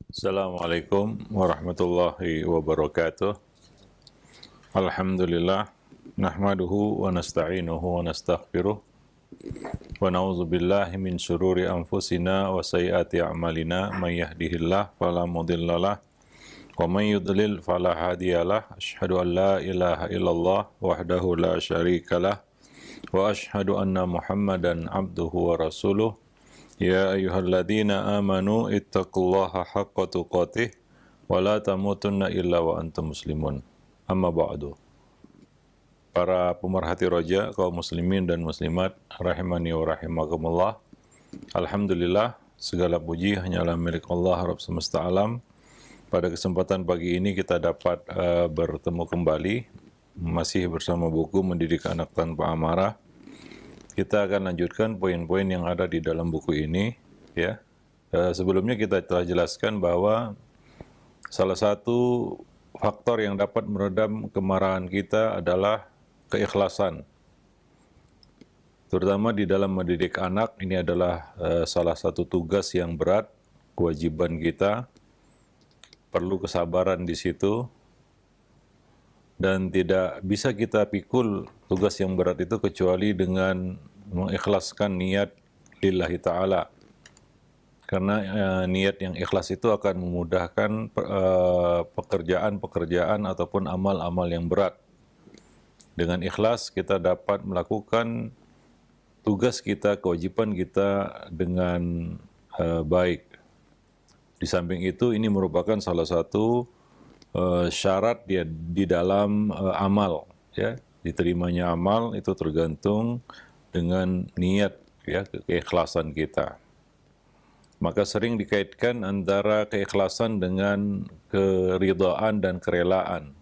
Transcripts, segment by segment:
Assalamualaikum warahmatullahi wabarakatuh. Alhamdulillah nahmaduhu wa nasta'inuhu wa nastaghfiruh wa na'udzu billahi min syururi anfusina wa sayyiati a'malina may yahdihillah fala mudhillalah wa may yudlil fala hadiyalah. Asyhadu an la ilaha illallah wahdahu la syarikalah wa asyhadu anna Muhammadan abduhu wa rasuluh. Ya ayyuhalladzina amanu ittaqullaha haqqa tuqatih wa la tamutunna illa wa antum muslimun. Amma ba'du. Para pemerhati roja, kaum muslimin dan muslimat, rahimani wa rahimakumullah. Alhamdulillah, segala puji hanyalah milik Allah Rabb semesta alam. Pada kesempatan pagi ini kita dapat bertemu kembali, masih bersama buku Mendidik Anak Tanpa Amarah. Kita akan lanjutkan poin-poin yang ada di dalam buku ini, ya. Sebelumnya kita telah jelaskan bahwa salah satu faktor yang dapat meredam kemarahan kita adalah keikhlasan. Terutama di dalam mendidik anak, ini adalah salah satu tugas yang berat, kewajiban kita, perlu kesabaran di situ, dan tidak bisa kita pikul tugas yang berat itu kecuali dengan mengikhlaskan niat lillahi ta'ala. Karena niat yang ikhlas itu akan memudahkan pekerjaan-pekerjaan ataupun amal-amal yang berat. Dengan ikhlas kita dapat melakukan tugas kita, kewajiban kita dengan baik. Di samping itu, ini merupakan salah satu syarat dia di dalam amal, ya. Diterimanya amal itu tergantung dengan niat, ya, keikhlasan kita. Maka sering dikaitkan antara keikhlasan dengan keridhaan dan kerelaan,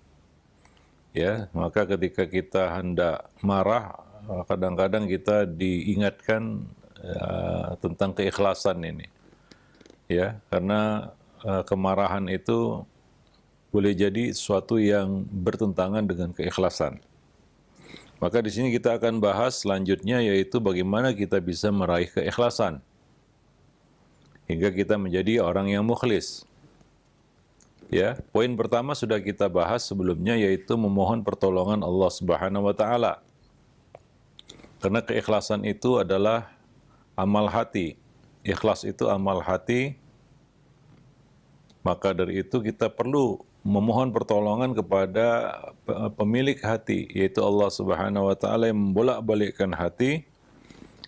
ya. Maka ketika kita hendak marah, kadang-kadang kita diingatkan tentang keikhlasan ini, ya, karena kemarahan itu boleh jadi sesuatu yang bertentangan dengan keikhlasan. Maka di sini kita akan bahas selanjutnya, yaitu bagaimana kita bisa meraih keikhlasan hingga kita menjadi orang yang mukhlis. Ya, poin pertama sudah kita bahas sebelumnya, yaitu memohon pertolongan Allah Subhanahu wa taala. Karena keikhlasan itu adalah amal hati. Ikhlas itu amal hati. Maka dari itu kita perlu memohon pertolongan kepada pemilik hati, yaitu Allah Subhanahu wa taala, yang membolak-balikkan hati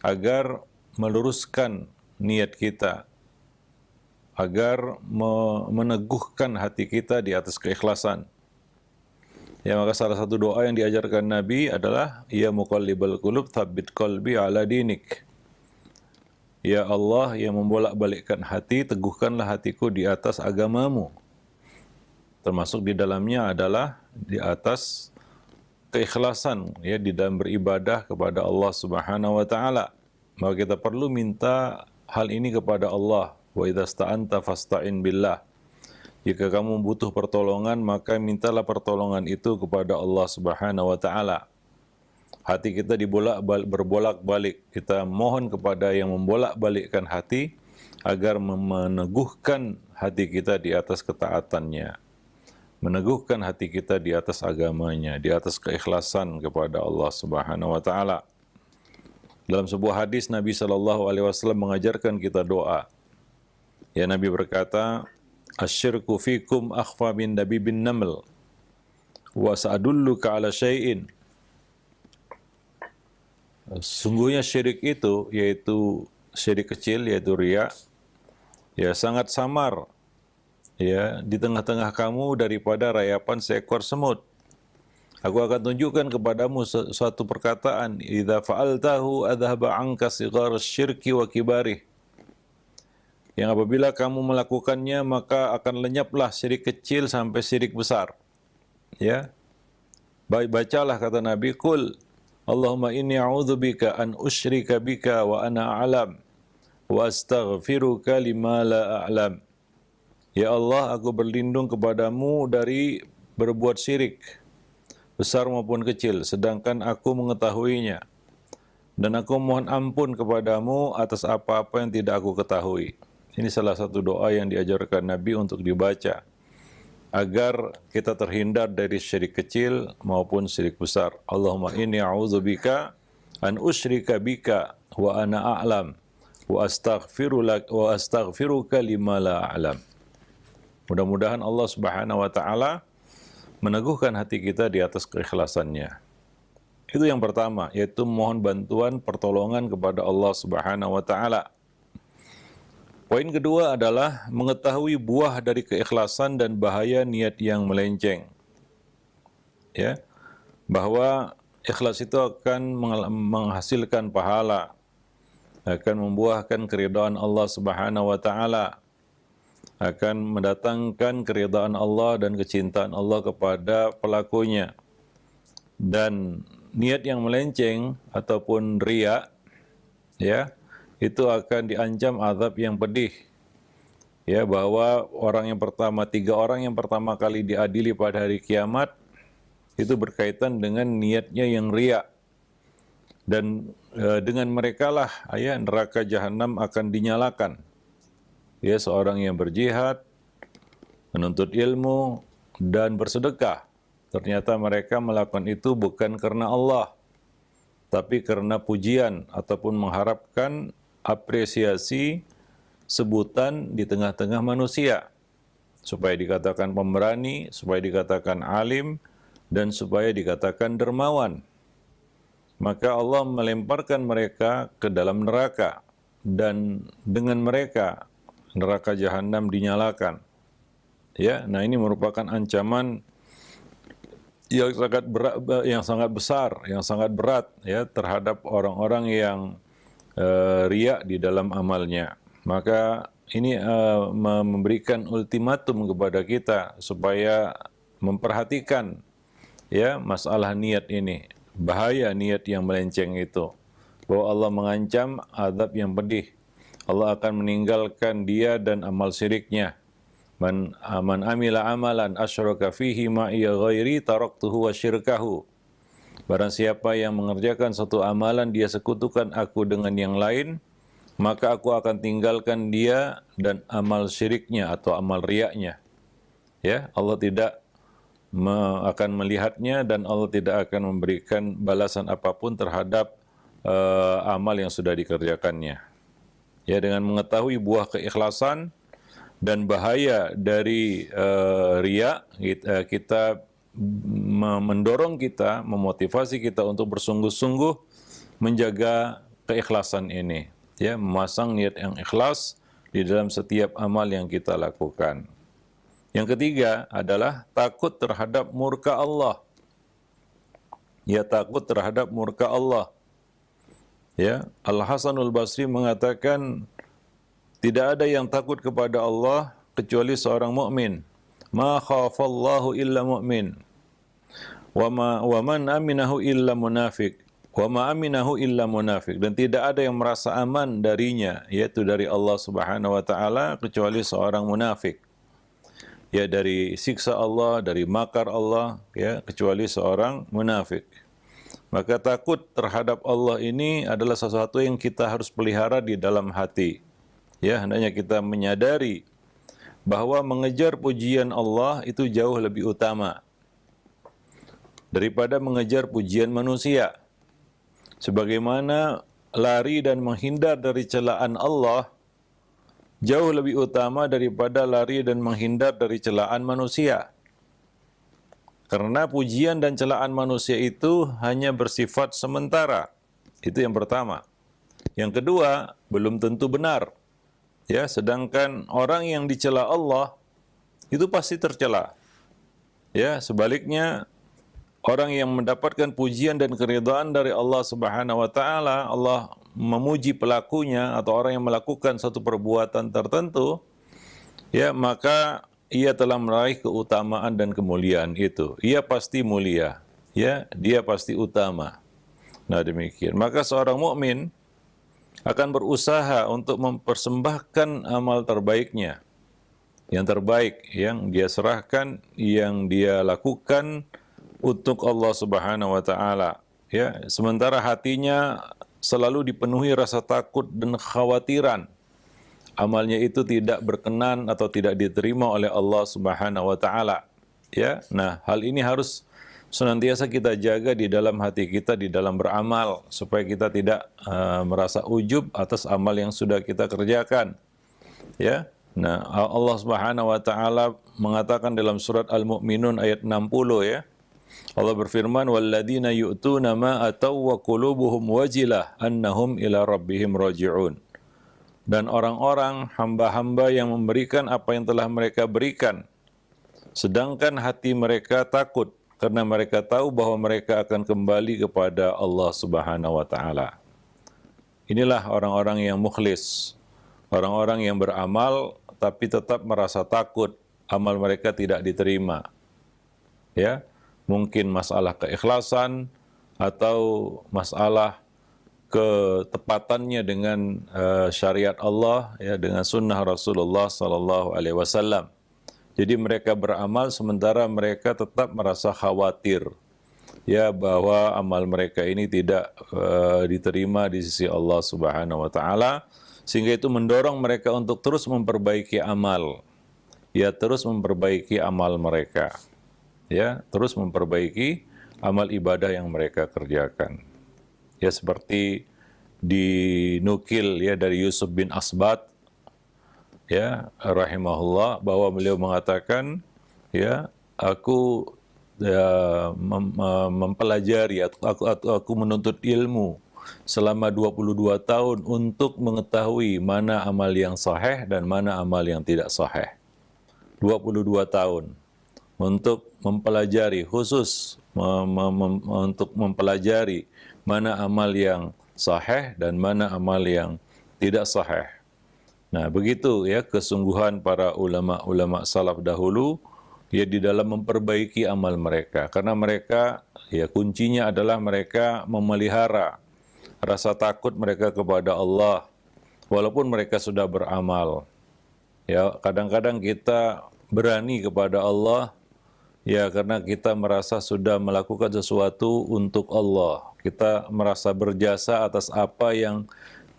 agar meluruskan niat kita, agar meneguhkan hati kita di atas keikhlasan. Ya, maka salah satu doa yang diajarkan Nabi adalah ya muqallibal qulub tsabbit qalbi ala dinik. Ya Allah yang membolak-balikkan hati, teguhkanlah hatiku di atas agamamu. Termasuk di dalamnya adalah di atas keikhlasan, ya, di dalam beribadah kepada Allah Subhanahu wa taala. Maka kita perlu minta hal ini kepada Allah. Wa idza sta'anta fasta'in billah. Jika kamu butuh pertolongan, maka mintalah pertolongan itu kepada Allah Subhanahu wa taala. Hati kita berbolak-balik, kita mohon kepada yang membolak-balikkan hati agar meneguhkan hati kita di atas ketaatannya, meneguhkan hati kita di atas agamanya, di atas keikhlasan kepada Allah Subhanahu wa taala. Dalam sebuah hadis Nabi sallallahu alaihi wasallam mengajarkan kita doa. Ya, Nabi berkata, "Asyirku fikum akhfa min dabibin naml wa sa'adulluka ala syai'in." Sungguhnya syirik itu, yaitu syirik kecil, yaitu riya, ya, sangat samar, ya, di tengah-tengah kamu daripada rayapan seekor semut. Aku akan tunjukkan kepadamu suatu perkataan, idza fa'altahu adhaba anka sighar syirki wa kibarih. Yang apabila kamu melakukannya, maka akan lenyaplah syirik kecil sampai syirik besar. Ya. Bacalah kata Nabi, qul Allahumma inni a'udzubika an usyrika bika wa ana a'lam wa astaghfiruka lima la a'lam. Ya Allah, aku berlindung kepadamu dari berbuat syirik, besar maupun kecil, sedangkan aku mengetahuinya. Dan aku mohon ampun kepadamu atas apa-apa yang tidak aku ketahui. Ini salah satu doa yang diajarkan Nabi untuk dibaca agar kita terhindar dari syirik kecil maupun syirik besar. Allahumma inni a'udzubika an usyrika bika wa ana a'lam wa astaghfiruka lima la a'lam. Mudah-mudahan Allah Subhanahu wa taala meneguhkan hati kita di atas keikhlasannya. Itu yang pertama, yaitu mohon bantuan pertolongan kepada Allah Subhanahu wa taala. Poin kedua adalah mengetahui buah dari keikhlasan dan bahaya niat yang melenceng. Ya, bahwa ikhlas itu akan menghasilkan pahala, akan membuahkan keridhaan Allah Subhanahu wa taala, akan mendatangkan keridhaan Allah dan kecintaan Allah kepada pelakunya. Dan niat yang melenceng ataupun riya, ya, itu akan diancam azab yang pedih. Ya, bahwa tiga orang yang pertama kali diadili pada hari kiamat itu berkaitan dengan niatnya yang riya. Dan dengan merekalah neraka jahanam akan dinyalakan. Ya, seorang yang berjihad, menuntut ilmu dan bersedekah. Ternyata mereka melakukan itu bukan karena Allah, tapi karena pujian ataupun mengharapkan apresiasi, sebutan di tengah-tengah manusia, supaya dikatakan pemberani, supaya dikatakan alim, dan supaya dikatakan dermawan. Maka Allah melemparkan mereka ke dalam neraka, dan dengan mereka neraka jahanam dinyalakan. Ya, nah ini merupakan ancaman yang sangat besar, yang sangat berat ya terhadap orang-orang yang riya di dalam amalnya. Maka ini memberikan ultimatum kepada kita supaya memperhatikan ya masalah niat ini, bahaya niat yang melenceng itu, bahwa Allah mengancam azab yang pedih. Allah akan meninggalkan dia dan amal syiriknya. Man amila amalan asyraka fihi ma'iya ghairi taraktuhu wa syirkahu. Barang siapa yang mengerjakan suatu amalan dia sekutukan aku dengan yang lain, maka aku akan tinggalkan dia dan amal syiriknya atau amal riyaknya. Ya, Allah tidak akan melihatnya dan Allah tidak akan memberikan balasan apapun terhadap amal yang sudah dikerjakannya. Ya, dengan mengetahui buah keikhlasan dan bahaya dari riya, kita mendorong kita, memotivasi kita untuk bersungguh-sungguh menjaga keikhlasan ini, ya, memasang niat yang ikhlas di dalam setiap amal yang kita lakukan. Yang ketiga adalah takut terhadap murka Allah. Ya, takut terhadap murka Allah. Ya, Al-Hasanul Basri mengatakan tidak ada yang takut kepada Allah kecuali seorang mukmin. Ma khafallahu illa mu'min. Wa man aminahu illa munafik. Wa ma aminahu illa munafik. Dan tidak ada yang merasa aman darinya, yaitu dari Allah Subhanahu wa taala, kecuali seorang munafik. Ya, dari siksa Allah, dari makar Allah, ya, kecuali seorang munafik. Maka takut terhadap Allah ini adalah sesuatu yang kita harus pelihara di dalam hati. Ya, hendaknya kita menyadari bahwa mengejar pujian Allah itu jauh lebih utama daripada mengejar pujian manusia. Sebagaimana lari dan menghindar dari celaan Allah jauh lebih utama daripada lari dan menghindar dari celaan manusia. Karena pujian dan celaan manusia itu hanya bersifat sementara. Itu yang pertama. Yang kedua, belum tentu benar. Ya, sedangkan orang yang dicela Allah itu pasti tercela. Ya, sebaliknya orang yang mendapatkan pujian dan keridhaan dari Allah Subhanahu wa taala, Allah memuji pelakunya atau orang yang melakukan satu perbuatan tertentu, ya, maka ia telah meraih keutamaan dan kemuliaan itu. Ia pasti mulia, ya, dia pasti utama. Nah, demikian. Maka seorang mukmin akan berusaha untuk mempersembahkan amal terbaiknya, yang terbaik yang dia serahkan, yang dia lakukan untuk Allah Subhanahu wa taala. Ya, sementara hatinya selalu dipenuhi rasa takut dan kekhawatiran amalnya itu tidak berkenan atau tidak diterima oleh Allah Subhanahu wa taala. Ya. Nah, hal ini harus senantiasa kita jaga di dalam hati kita di dalam beramal supaya kita tidak merasa ujub atas amal yang sudah kita kerjakan. Ya. Nah, Allah Subhanahu wa taala mengatakan dalam surat Al-Mu'minun ayat 60 ya. Allah berfirman, "Walladzina yu'tuna ma ataw wa qulubuhum wajilah annahum ila rabbihim raji'un." Dan orang-orang hamba-hamba yang memberikan apa yang telah mereka berikan, sedangkan hati mereka takut karena mereka tahu bahwa mereka akan kembali kepada Allah Subhanahu wa taala. Inilah orang-orang yang mukhlis, orang-orang yang beramal tapi tetap merasa takut amal mereka tidak diterima. Ya, mungkin masalah keikhlasan atau masalah ketepatannya dengan syariat Allah, ya, dengan sunnah Rasulullah Sallallahu Alaihi Wasallam. Jadi mereka beramal sementara mereka tetap merasa khawatir, ya, bahwa amal mereka ini tidak diterima di sisi Allah Subhanahu Wa Taala, sehingga itu mendorong mereka untuk terus memperbaiki amal, ya, terus memperbaiki amal mereka, ya, terus memperbaiki amal ibadah yang mereka kerjakan. Ya, seperti dinukil ya dari Yusuf bin Asbat, ya, rahimahullah, bahwa beliau mengatakan, ya, aku mempelajari, aku menuntut ilmu selama 22 tahun untuk mengetahui mana amal yang sahih dan mana amal yang tidak sahih. 22 tahun untuk mempelajari, khusus untuk mempelajari mana amal yang sahih dan mana amal yang tidak sahih. Nah, begitu ya kesungguhan para ulama-ulama salaf dahulu ya di dalam memperbaiki amal mereka, karena mereka ya kuncinya adalah mereka memelihara rasa takut mereka kepada Allah walaupun mereka sudah beramal. Ya, kadang-kadang kita berani kepada Allah ya karena kita merasa sudah melakukan sesuatu untuk Allah. Kita merasa berjasa atas apa yang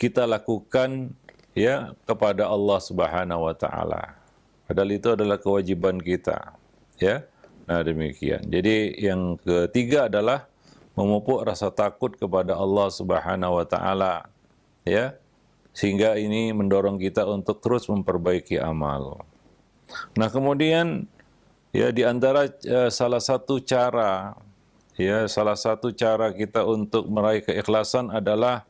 kita lakukan ya kepada Allah Subhanahu wa taala. Padahal itu adalah kewajiban kita, ya. Nah, demikian. Jadi yang ketiga adalah memupuk rasa takut kepada Allah Subhanahu wa taala, ya. Sehingga ini mendorong kita untuk terus memperbaiki amal. Nah, kemudian ya di antara salah satu cara kita untuk meraih keikhlasan adalah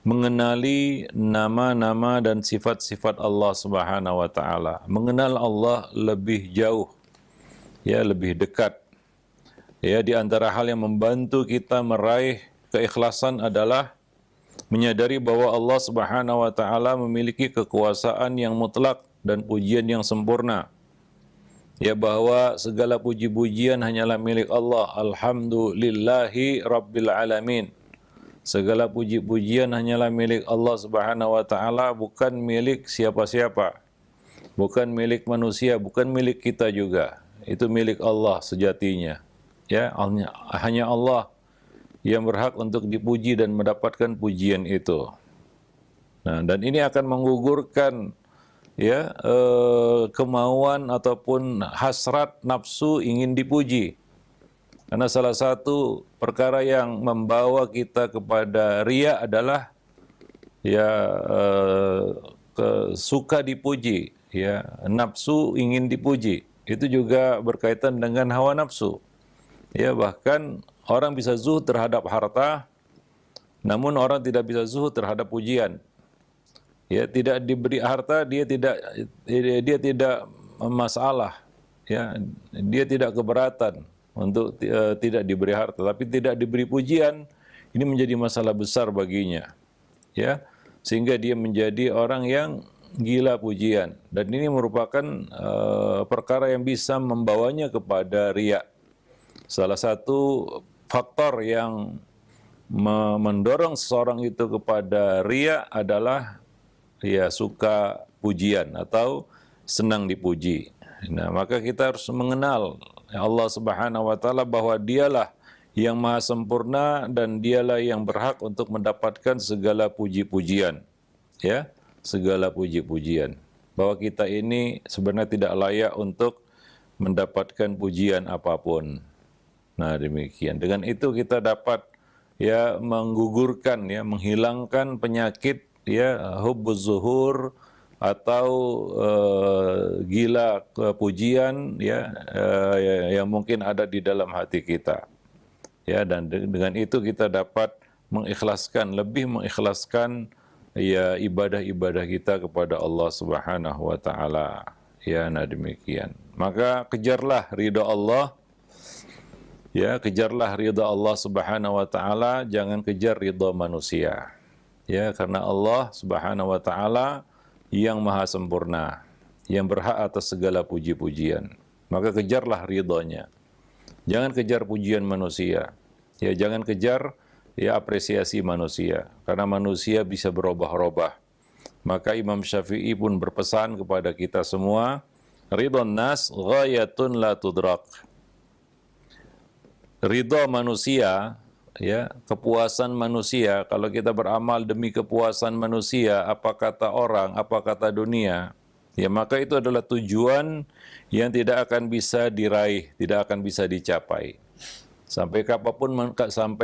mengenali nama-nama dan sifat-sifat Allah Subhanahu wa taala. Mengenal Allah lebih jauh, ya, lebih dekat. Ya, di antara hal yang membantu kita meraih keikhlasan adalah menyadari bahwa Allah Subhanahu wa taala memiliki kekuasaan yang mutlak dan pujian yang sempurna. Ya, bahwa segala puji-pujian hanyalah milik Allah. Alhamdulillahi Rabbil Alamin. Segala puji-pujian hanyalah milik Allah Subhanahu wa taala, bukan milik siapa-siapa. Bukan milik manusia, bukan milik kita juga. Itu milik Allah sejatinya. Ya, hanya Allah yang berhak untuk dipuji dan mendapatkan pujian itu. Nah, dan ini akan menggugurkan ya kemauan ataupun hasrat nafsu ingin dipuji. Karena salah satu perkara yang membawa kita kepada riya adalah ya suka dipuji, ya, nafsu ingin dipuji. Itu juga berkaitan dengan hawa nafsu. Ya, bahkan orang bisa zuhud terhadap harta, namun orang tidak bisa zuhud terhadap pujian. Ya, tidak diberi harta dia tidak masalah, ya, dia tidak keberatan untuk tidak diberi harta, tapi tidak diberi pujian ini menjadi masalah besar baginya, ya, sehingga dia menjadi orang yang gila pujian, dan ini merupakan perkara yang bisa membawanya kepada riya. Salah satu faktor yang mendorong seseorang itu kepada riya adalah ya suka pujian atau senang dipuji. Nah, maka kita harus mengenal Allah Subhanahu wa taala bahwa Dialah yang maha sempurna dan Dialah yang berhak untuk mendapatkan segala puji-pujian. Ya, segala puji-pujian. Bahwa kita ini sebenarnya tidak layak untuk mendapatkan pujian apapun. Nah, demikian. Dengan itu kita dapat ya menggugurkan, ya menghilangkan penyakit ya hubbuz zuhur atau gila kepujian ya yang mungkin ada di dalam hati kita. Ya, dan dengan itu kita dapat lebih mengikhlaskan ya ibadah-ibadah kita kepada Allah Subhanahu wa taala. Ya, nah demikian. Maka kejarlah ridha Allah. Ya, kejarlah ridha Allah Subhanahu wa taala, jangan kejar ridha manusia. Ya, karena Allah Subhanahu wa taala yang maha sempurna, yang berhak atas segala puji-pujian. Maka kejarlah ridhonya. Jangan kejar pujian manusia. Ya, jangan kejar ya apresiasi manusia, karena manusia bisa berubah-ubah. Maka Imam Syafi'i pun berpesan kepada kita semua, ridhon nas ghayatun la tudrak. Ridho manusia, ya, kepuasan manusia, kalau kita beramal demi kepuasan manusia, apa kata orang, apa kata dunia, ya maka itu adalah tujuan yang tidak akan bisa diraih, tidak akan bisa dicapai. Sampai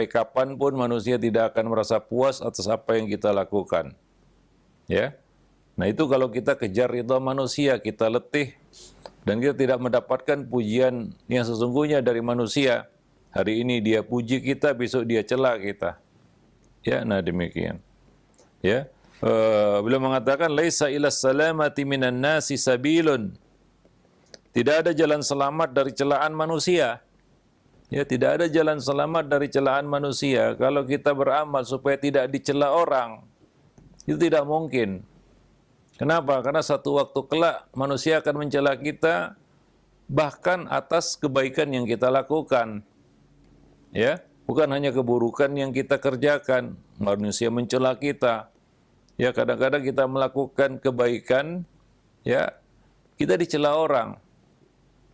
kapanpun manusia tidak akan merasa puas atas apa yang kita lakukan. Ya. Nah, itu kalau kita kejar ridha manusia, kita letih dan kita tidak mendapatkan pujian yang sesungguhnya dari manusia. Hari ini dia puji kita, besok dia cela kita. Ya, nah demikian. Ya. Beliau mengatakan laisa ilas salamati minan nasi sabilun. Tidak ada jalan selamat dari celaan manusia. Ya, tidak ada jalan selamat dari celaan manusia. Kalau kita beramal supaya tidak dicela orang, itu tidak mungkin. Kenapa? Karena satu waktu kelak manusia akan mencela kita bahkan atas kebaikan yang kita lakukan. Ya, bukan hanya keburukan yang kita kerjakan, manusia mencela kita. Ya, kadang-kadang kita melakukan kebaikan, ya, kita dicela orang.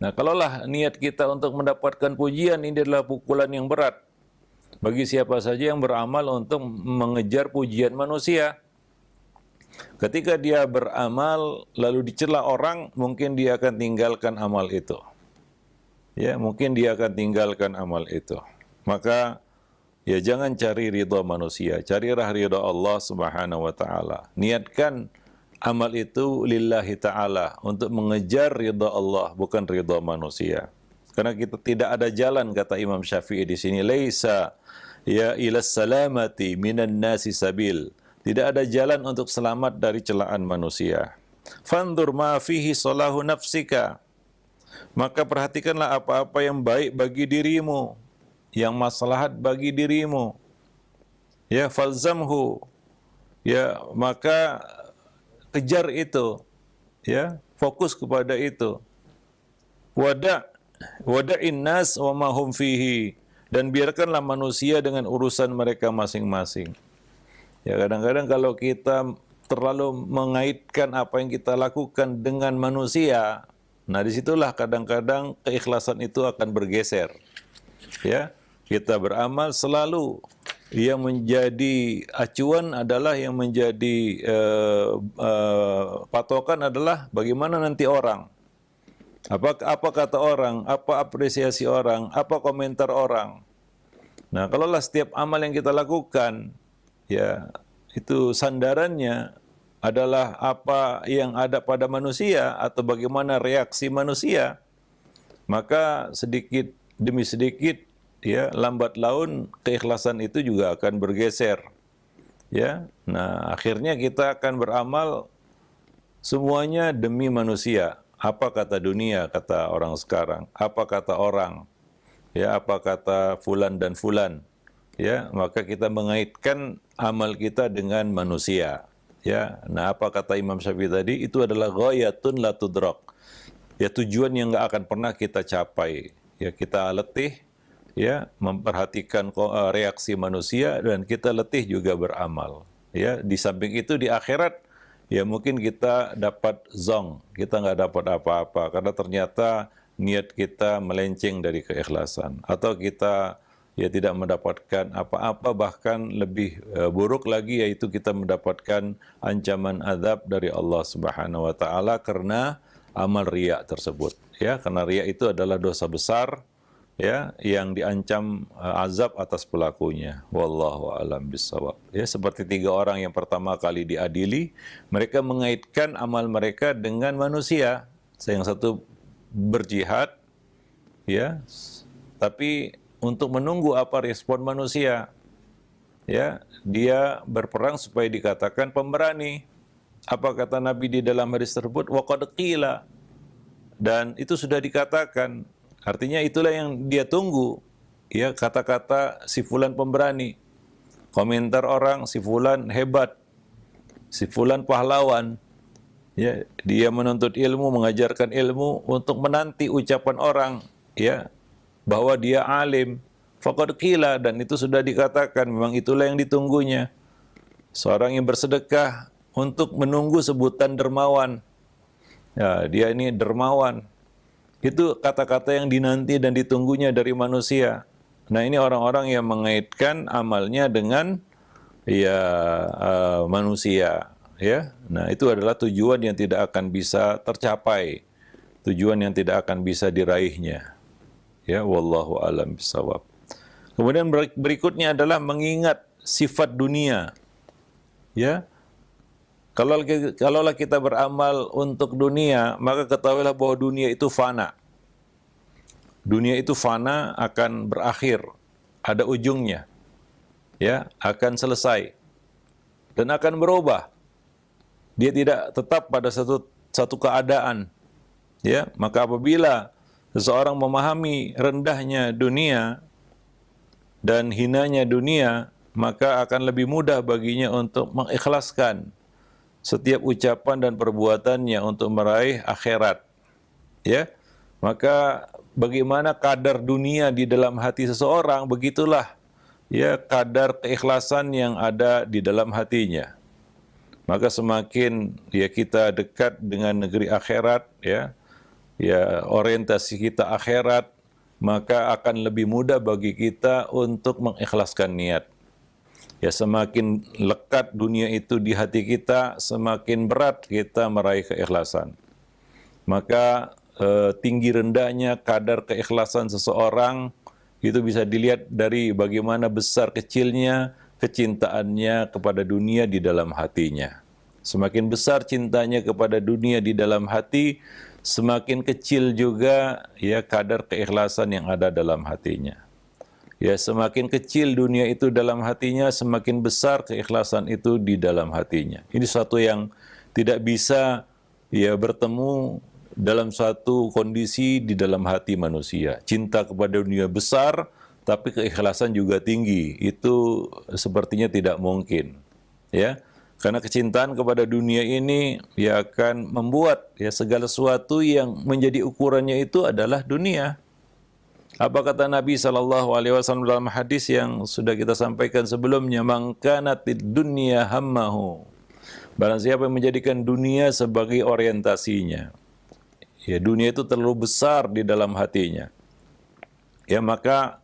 Nah, kalaulah niat kita untuk mendapatkan pujian, ini adalah pukulan yang berat bagi siapa saja yang beramal untuk mengejar pujian manusia. Ketika dia beramal lalu dicela orang, mungkin dia akan tinggalkan amal itu. Ya, mungkin dia akan tinggalkan amal itu. Maka ya jangan cari ridha manusia, carilah ridha Allah Subhanahu wa taala. Niatkan amal itu lillahi ta'ala, untuk mengejar ridha Allah, bukan ridha manusia. Karena kita tidak ada jalan, kata Imam Syafi'i di sini, laisa ya ilas salamati minan nasi sabil. Tidak ada jalan untuk selamat dari celaan manusia. Fandur ma fihi salahu nafsika. Maka perhatikanlah apa-apa yang baik bagi dirimu, yang maslahat bagi dirimu. Ya, falzamhu. Ya, maka kejar itu, ya, fokus kepada itu. Wada'in nas wa ma hum fihi, dan biarkanlah manusia dengan urusan mereka masing-masing. Ya, kadang-kadang kalau kita terlalu mengaitkan apa yang kita lakukan dengan manusia, nah disitulah kadang-kadang keikhlasan itu akan bergeser. Ya, kita beramal selalu yang menjadi acuan adalah, yang menjadi patokan adalah bagaimana nanti orang. Apa kata orang, apa apresiasi orang, apa komentar orang. Nah, kalaulah setiap amal yang kita lakukan, ya itu sandarannya adalah apa yang ada pada manusia atau bagaimana reaksi manusia, maka sedikit demi sedikit, ya, lambat laun keikhlasan itu juga akan bergeser. Ya, nah akhirnya kita akan beramal semuanya demi manusia. Apa kata dunia, kata orang sekarang? Apa kata orang? Ya, apa kata fulan dan fulan? Ya, maka kita mengaitkan amal kita dengan manusia. Ya, nah apa kata Imam Syafi'i tadi? Itu adalah ghayatun la tudrak. Ya, tujuan yang nggak akan pernah kita capai. Ya, kita letih, ya, memperhatikan reaksi manusia, dan kita letih juga beramal. Ya, di samping itu di akhirat, ya mungkin kita dapat zong, kita nggak dapat apa-apa karena ternyata niat kita melenceng dari keikhlasan, atau kita ya tidak mendapatkan apa-apa, bahkan lebih buruk lagi, yaitu kita mendapatkan ancaman azab dari Allah Subhanahu wa taala karena amal riya tersebut. Ya, karena riya itu adalah dosa besar, ya, yang diancam azab atas pelakunya. Wallahu a'lam bishawab. Ya, seperti 3 orang yang pertama kali diadili, mereka mengaitkan amal mereka dengan manusia. Yang satu berjihad, ya, tapi untuk menunggu apa respon manusia, ya, dia berperang supaya dikatakan pemberani. Apa kata Nabi di dalam hadis tersebut? Wa qad qila. Dan itu sudah dikatakan. Artinya itulah yang dia tunggu, ya, kata-kata si fulan pemberani. Komentar orang, si fulan hebat, si fulan pahlawan. Ya, dia menuntut ilmu, mengajarkan ilmu untuk menanti ucapan orang, ya, bahwa dia alim. Faqad qila, dan itu sudah dikatakan, memang itulah yang ditunggunya. Seorang yang bersedekah untuk menunggu sebutan dermawan. Ya, dia ini dermawan. Itu kata-kata yang dinanti dan ditunggunya dari manusia. Nah, ini orang-orang yang mengaitkan amalnya dengan manusia, ya. Nah, itu adalah tujuan yang tidak akan bisa tercapai. Tujuan yang tidak akan bisa diraihnya. Ya, wallahu a'lam bishawab. Kemudian berikutnya adalah mengingat sifat dunia. Ya. Kalaulah kita beramal untuk dunia, maka ketahuilah bahwa dunia itu fana. Dunia itu fana, akan berakhir, ada ujungnya, ya, akan selesai dan akan berubah. Dia tidak tetap pada satu keadaan, ya. Maka apabila seseorang memahami rendahnya dunia dan hinanya dunia, maka akan lebih mudah baginya untuk mengikhlaskan setiap ucapan dan perbuatannya untuk meraih akhirat. Ya, maka bagaimana kadar dunia di dalam hati seseorang, begitulah, ya, kadar keikhlasan yang ada di dalam hatinya. Maka semakin, ya, kita dekat dengan negeri akhirat, ya, orientasi kita akhirat, maka akan lebih mudah bagi kita untuk mengikhlaskan niat. Ya, semakin lekat dunia itu di hati kita, semakin berat kita meraih keikhlasan. Maka tinggi rendahnya kadar keikhlasan seseorang itu bisa dilihat dari bagaimana besar kecilnya kecintaannya kepada dunia di dalam hatinya. Semakin besar cintanya kepada dunia di dalam hati, semakin kecil juga, ya, kadar keikhlasan yang ada dalam hatinya. Ya, semakin kecil dunia itu dalam hatinya, semakin besar keikhlasan itu di dalam hatinya. Ini suatu yang tidak bisa, ya, bertemu dalam suatu kondisi di dalam hati manusia. Cinta kepada dunia besar, tapi keikhlasan juga tinggi. Itu sepertinya tidak mungkin, ya. Karena kecintaan kepada dunia ini, ya, akan membuat, ya, segala sesuatu yang menjadi ukurannya itu adalah dunia. Apa kata Nabi SAW dalam hadis yang sudah kita sampaikan sebelumnya? Man kanatid dunya hammahu. Barang siapa yang menjadikan dunia sebagai orientasinya, ya, dunia itu terlalu besar di dalam hatinya, ya, maka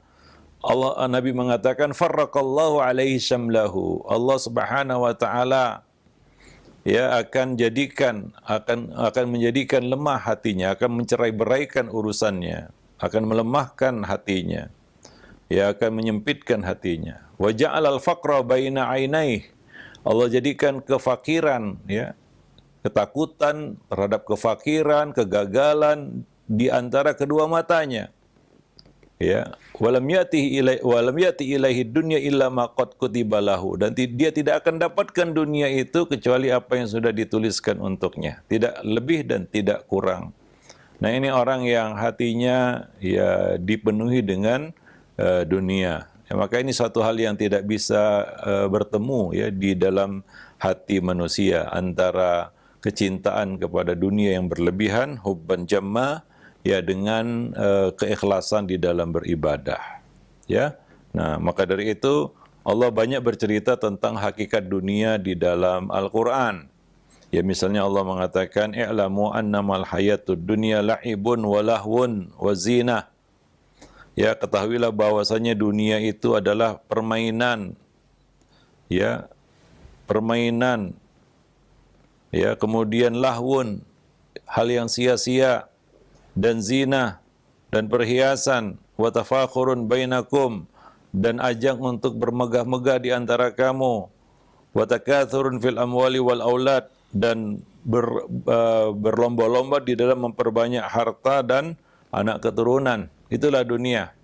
Nabi mengatakan farraqallahu alaihi syamlahu. Allah Subhanahu wa taala, ya, akan menjadikan lemah hatinya, akan mencerai-beraikan urusannya, akan melemahkan hatinya, ya, akan menyempitkan hatinya. Wa ja'alal faqra baina ainaih. Allah jadikan kefakiran, ya, ketakutan terhadap kefakiran, kegagalan di antara kedua matanya. Ya, walam yati ilaihi dunya illa ma qad kutiba lahu. Dan dia tidak akan dapatkan dunia itu kecuali apa yang sudah dituliskan untuknya, tidak lebih dan tidak kurang. Nah, ini orang yang hatinya, ya, dipenuhi dengan dunia. Ya, maka ini satu hal yang tidak bisa bertemu, ya, di dalam hati manusia, antara kecintaan kepada dunia yang berlebihan, hubban jamma, ya, dengan keikhlasan di dalam beribadah. Ya. Nah, maka dari itu Allah banyak bercerita tentang hakikat dunia di dalam Al-Qur'an. Ya, misalnya Allah mengatakan i'lamu annamal hayatud dunya la'ibun wa lahwun wa zinah. Ya, ketahuilah bahwasanya dunia itu adalah permainan. Ya, permainan. Ya, kemudian lahwun, hal yang sia-sia, dan zina, dan perhiasan, wa tafakhurun bainakum, dan ajang untuk bermegah-megah di antara kamu, wa takatsurun fil amwali wal aulad, dan berlomba-lomba di dalam memperbanyak harta dan anak keturunan. Itulah dunia.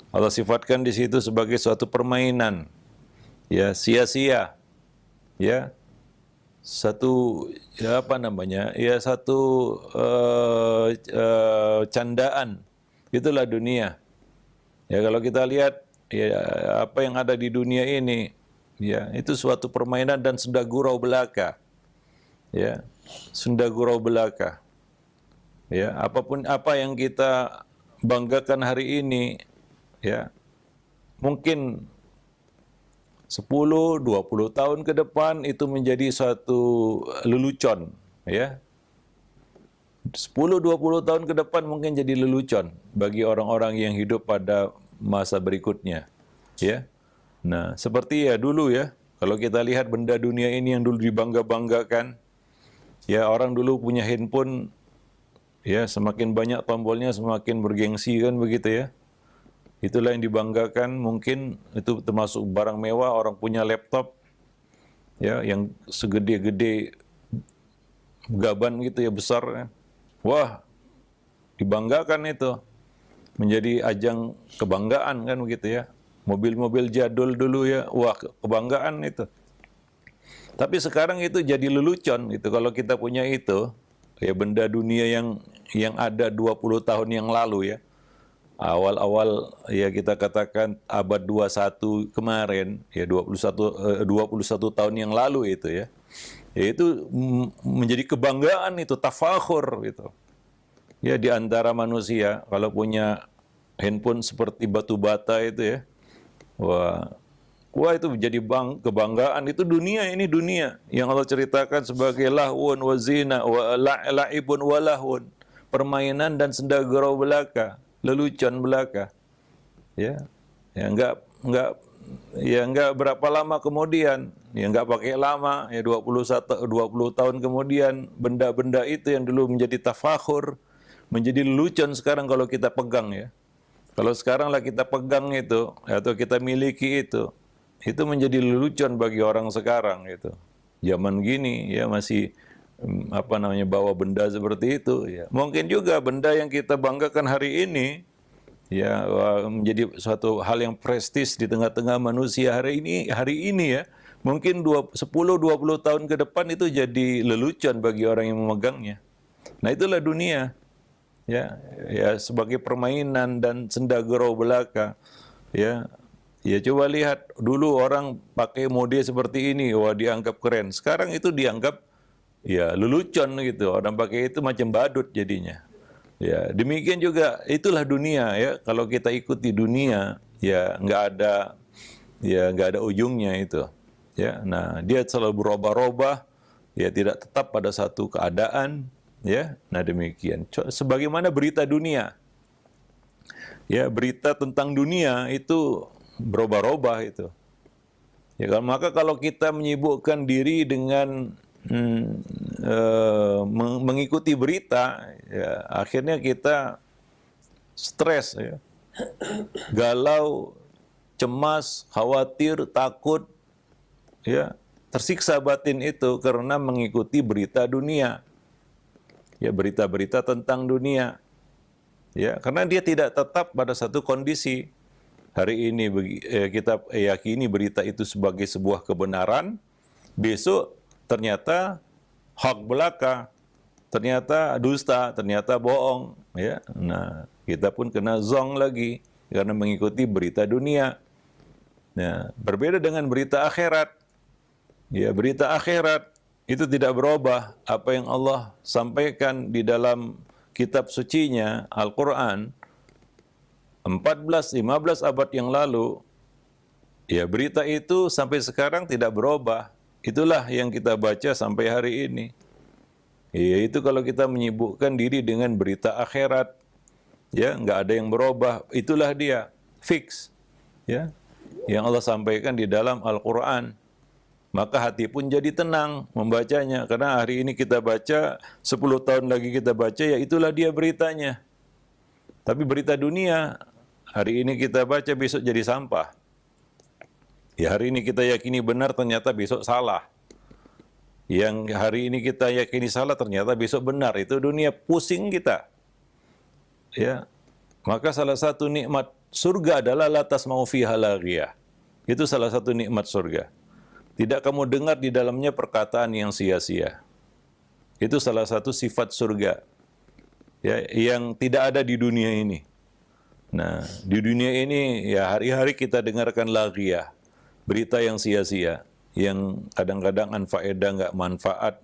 Allah sifatkan di situ sebagai suatu permainan. Ya, sia-sia. Ya, satu ya apa namanya? Ya, satu candaan. Itulah dunia. Ya, kalau kita lihat ya apa yang ada di dunia ini, ya, itu suatu permainan dan senda gurau belaka. Ya, senda gurau belaka. Ya, apapun apa yang kita banggakan hari ini, ya, mungkin 10-20 tahun ke depan itu menjadi suatu lelucon, ya. 10-20 tahun ke depan mungkin jadi lelucon bagi orang-orang yang hidup pada masa berikutnya, ya. Nah, seperti ya dulu ya, kalau kita lihat benda dunia ini yang dulu dibangga-banggakan, ya, orang dulu punya handphone, ya, semakin banyak tombolnya semakin bergengsi kan begitu ya. Itulah yang dibanggakan, mungkin itu termasuk barang mewah. Orang punya laptop, ya, yang segede-gede gaban gitu ya, besar ya. Wah, dibanggakan itu, menjadi ajang kebanggaan kan begitu ya. Mobil-mobil jadul dulu ya, wah, kebanggaan itu. Tapi sekarang itu jadi lelucon gitu. Kalau kita punya itu, ya, benda dunia yang ada 20 tahun yang lalu ya. Awal-awal ya kita katakan abad 21 kemarin, ya 21 tahun yang lalu itu ya. Ya itu menjadi kebanggaan itu, tafakhur gitu. Ya, di antara manusia kalau punya handphone seperti batu bata itu ya. Wah itu menjadi kebanggaan. Itu dunia, ini dunia yang Allah ceritakan sebagai lahwun wa zina wa la'ibun wa lahwun. Permainan dan senda gurau belaka, lelucon belaka. Ya. Ya enggak berapa lama kemudian, ya enggak pakai lama, ya 20 tahun kemudian benda-benda itu yang dulu menjadi tafakhur, menjadi lelucon sekarang kalau kita pegang ya. Kalau sekarang lah kita pegang itu atau kita miliki itu menjadi lelucon bagi orang sekarang itu. Zaman gini ya masih bawa benda seperti itu ya. Mungkin juga benda yang kita banggakan hari ini ya menjadi suatu hal yang prestis di tengah-tengah manusia hari ini ya. Mungkin 10-20 tahun ke depan itu jadi lelucon bagi orang yang memegangnya. Nah, itulah dunia. Ya, sebagai permainan dan senda gurau belaka. Ya, coba lihat dulu orang pakai mode seperti ini, wah dianggap keren. Sekarang itu dianggap ya lelucon gitu. Orang pakai itu macam badut jadinya. Ya, demikian juga itulah dunia ya. Kalau kita ikuti dunia, ya nggak ada ujungnya itu. Ya, nah dia selalu berubah-ubah, ya tidak tetap pada satu keadaan. Ya, nah demikian. Sebagaimana berita dunia, ya berita tentang dunia itu berubah-ubah itu. Ya, maka kalau kita menyibukkan diri dengan mengikuti berita, ya, akhirnya kita stres, ya, galau, cemas, khawatir, takut, ya, tersiksa batin itu karena mengikuti berita dunia. Ya, berita-berita tentang dunia. Ya, karena dia tidak tetap pada satu kondisi. Hari ini kita yakini berita itu sebagai sebuah kebenaran, besok ternyata hoax belaka, ternyata dusta, ternyata bohong, ya. Nah, kita pun kena zong lagi karena mengikuti berita dunia. Nah, berbeda dengan berita akhirat. Ya, berita akhirat itu tidak berubah. Apa yang Allah sampaikan di dalam kitab sucinya, Al-Quran, 14-15 abad yang lalu, ya berita itu sampai sekarang tidak berubah. Itulah yang kita baca sampai hari ini. Ya, itu kalau kita menyibukkan diri dengan berita akhirat, ya, nggak ada yang berubah, itulah dia, fix, ya, yang Allah sampaikan di dalam Al-Quran. Maka hati pun jadi tenang membacanya, karena hari ini kita baca, 10 tahun lagi kita baca, ya itulah dia beritanya. Tapi berita dunia, hari ini kita baca, besok jadi sampah. Ya, hari ini kita yakini benar, ternyata besok salah. Yang hari ini kita yakini salah, ternyata besok benar. Itu dunia, pusing kita. Ya, maka salah satu nikmat surga adalah la tasma'u fiha laghiyah. Itu salah satu nikmat surga. Tidak kamu dengar di dalamnya perkataan yang sia-sia. Itu salah satu sifat surga, ya, yang tidak ada di dunia ini. Nah, di dunia ini ya hari-hari kita dengarkan laghiyah, berita yang sia-sia, yang kadang-kadang anfaedah, nggak manfaat,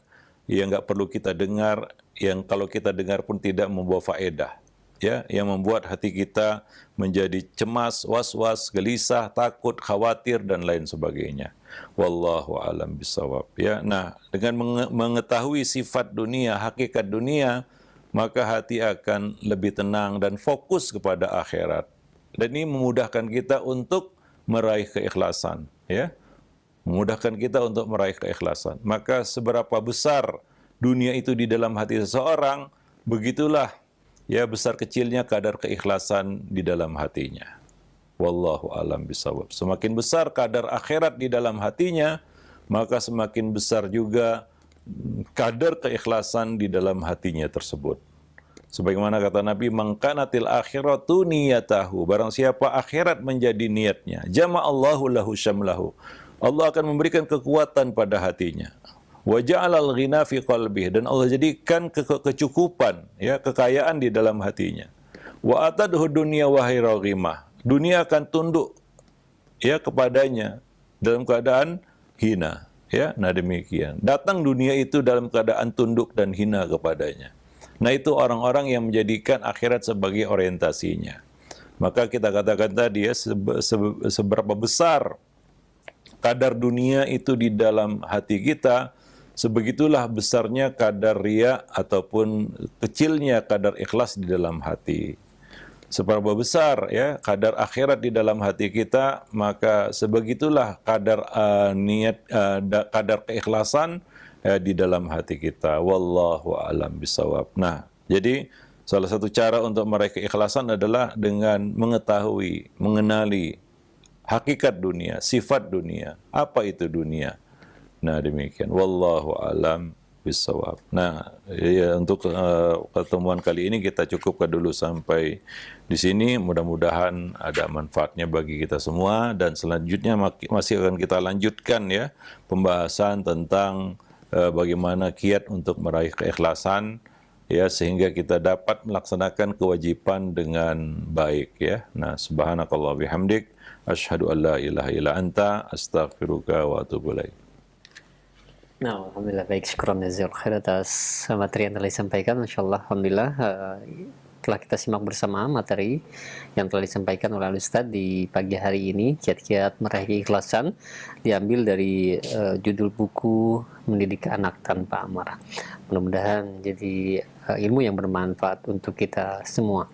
yang nggak perlu kita dengar, yang kalau kita dengar pun tidak membawa faedah, ya, yang membuat hati kita menjadi cemas, was-was, gelisah, takut, khawatir, dan lain sebagainya. Wallahu a'lam bishawab. Ya, nah, dengan mengetahui sifat dunia, hakikat dunia, maka hati akan lebih tenang dan fokus kepada akhirat. Dan ini memudahkan kita untuk meraih keikhlasan, ya. Memudahkan kita untuk meraih keikhlasan. Maka seberapa besar dunia itu di dalam hati seseorang, begitulah, ya, besar kecilnya kadar keikhlasan di dalam hatinya. Wallahu alam bisawab. Semakin besar kadar akhirat di dalam hatinya, maka semakin besar juga kadar keikhlasan di dalam hatinya tersebut. Sebagaimana kata Nabi, mangkanatil akhiratu niyatahu. Barang siapa akhirat menjadi niatnya, jama'allahu lahu syamlahu. Allah akan memberikan kekuatan pada hatinya. Wa ja'alal ghina fi qalbih, dan Allah jadikan kecukupan, ya, kekayaan di dalam hatinya. Wa atadhu dunya wa hiraghimah. Dunia akan tunduk, ya, kepadanya dalam keadaan hina, ya. Nah, demikian. Datang dunia itu dalam keadaan tunduk dan hina kepadanya. Nah, itu orang-orang yang menjadikan akhirat sebagai orientasinya. Maka kita katakan tadi, ya, seberapa besar kadar dunia itu di dalam hati kita, sebegitulah besarnya kadar riya ataupun kecilnya kadar ikhlas di dalam hati. Seberapa besar, ya, kadar akhirat di dalam hati kita, maka sebegitulah kadar kadar keikhlasan, ya, di dalam hati kita. Wallahu a'lam bishawab. Nah, jadi salah satu cara untuk meraih keikhlasan adalah dengan mengetahui, mengenali hakikat dunia, sifat dunia. Apa itu dunia? Nah, demikian. Wallahu a'lam bishawab. Nah, ya, untuk pertemuan kali ini kita cukupkan dulu sampai di sini. Mudah-mudahan ada manfaatnya bagi kita semua, dan selanjutnya masih akan kita lanjutkan, ya, pembahasan tentang bagaimana kiat untuk meraih keikhlasan, ya, sehingga kita dapat melaksanakan kewajiban dengan baik, ya. Nah, subhanakallah bihamdik, asyhadu an la ilaha illa anta, astaghfiruka wa atubu ilaik. Nah, alhamdulillah, baik, syukran jazakallahu khair atas materi yang telah disampaikan. Insyaallah, alhamdulillah, telah kita simak bersama materi yang telah disampaikan oleh Ustadz di pagi hari ini. Kiat-kiat meraih keikhlasan diambil dari judul buku Mendidik Anak Tanpa Amarah. Mudah-mudahan jadi ilmu yang bermanfaat untuk kita semua.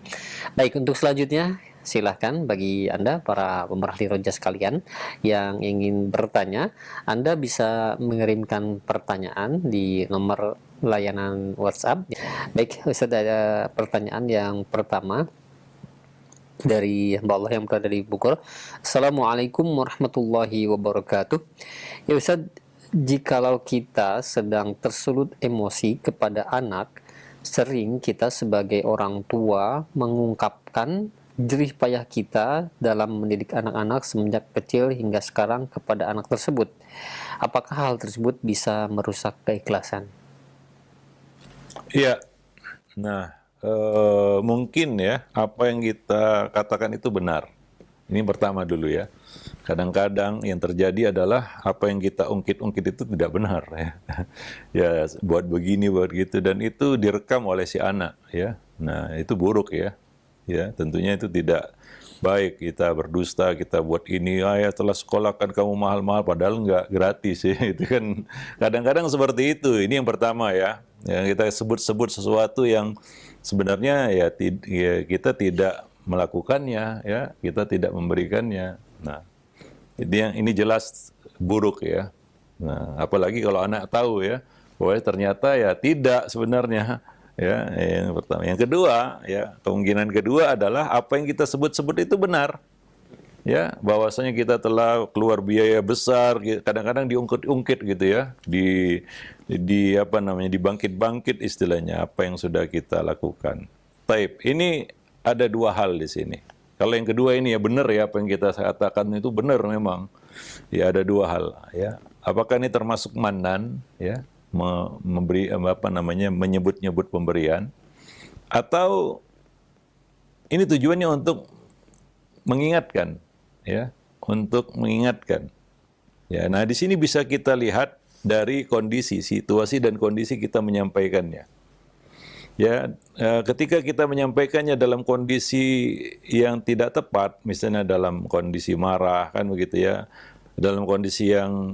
Baik, untuk selanjutnya, silahkan bagi Anda para pemerhati roja sekalian yang ingin bertanya, Anda bisa mengirimkan pertanyaan di nomor layanan WhatsApp. Baik, Ustaz, ada pertanyaan yang pertama dari hamba Allah yang berada di Bogor. Assalamualaikum warahmatullahi wabarakatuh. Ya Ustaz, jikalau kita sedang tersulut emosi kepada anak, sering kita sebagai orang tua mengungkapkan jerih payah kita dalam mendidik anak-anak semenjak kecil hingga sekarang kepada anak tersebut. Apakah hal tersebut bisa merusak keikhlasan? Iya. Nah, mungkin, ya, apa yang kita katakan itu benar. Ini pertama dulu, ya. Kadang-kadang yang terjadi adalah apa yang kita ungkit-ungkit itu tidak benar, ya. Ya, buat begini, buat gitu, dan itu direkam oleh si anak, ya. Nah, itu buruk, ya. ya tentunya itu tidak baik. Kita berdusta, kita buat ini, ya setelah sekolah kan kamu mahal-mahal, padahal nggak gratis ya. Itu kan kadang-kadang seperti itu. Ini yang pertama ya. Yang kita sebut-sebut sesuatu yang sebenarnya ya, ya kita tidak melakukannya, ya kita tidak memberikannya. Nah, ini jelas buruk ya. Nah, apalagi kalau anak tahu ya, bahwa ternyata ya tidak sebenarnya. Ya, yang pertama. Yang kedua, ya kemungkinan kedua adalah apa yang kita sebut-sebut itu benar. Ya, bahwasanya kita telah keluar biaya besar, kadang-kadang diungkit-ungkit gitu ya, di apa namanya, dibangkit-bangkit istilahnya apa yang sudah kita lakukan. Taib, ini ada dua hal di sini. Kalau yang kedua ini ya benar ya, apa yang kita katakan itu benar memang. Ya ada dua hal ya. Apakah ini termasuk manan ya, memberi apa namanya, menyebut-nyebut pemberian, atau ini tujuannya untuk mengingatkan ya, untuk mengingatkan. Ya, nah di sini bisa kita lihat dari kondisi, situasi dan kondisi kita menyampaikannya. Ya, ketika kita menyampaikannya dalam kondisi yang tidak tepat, misalnya dalam kondisi marah kan begitu ya, dalam kondisi yang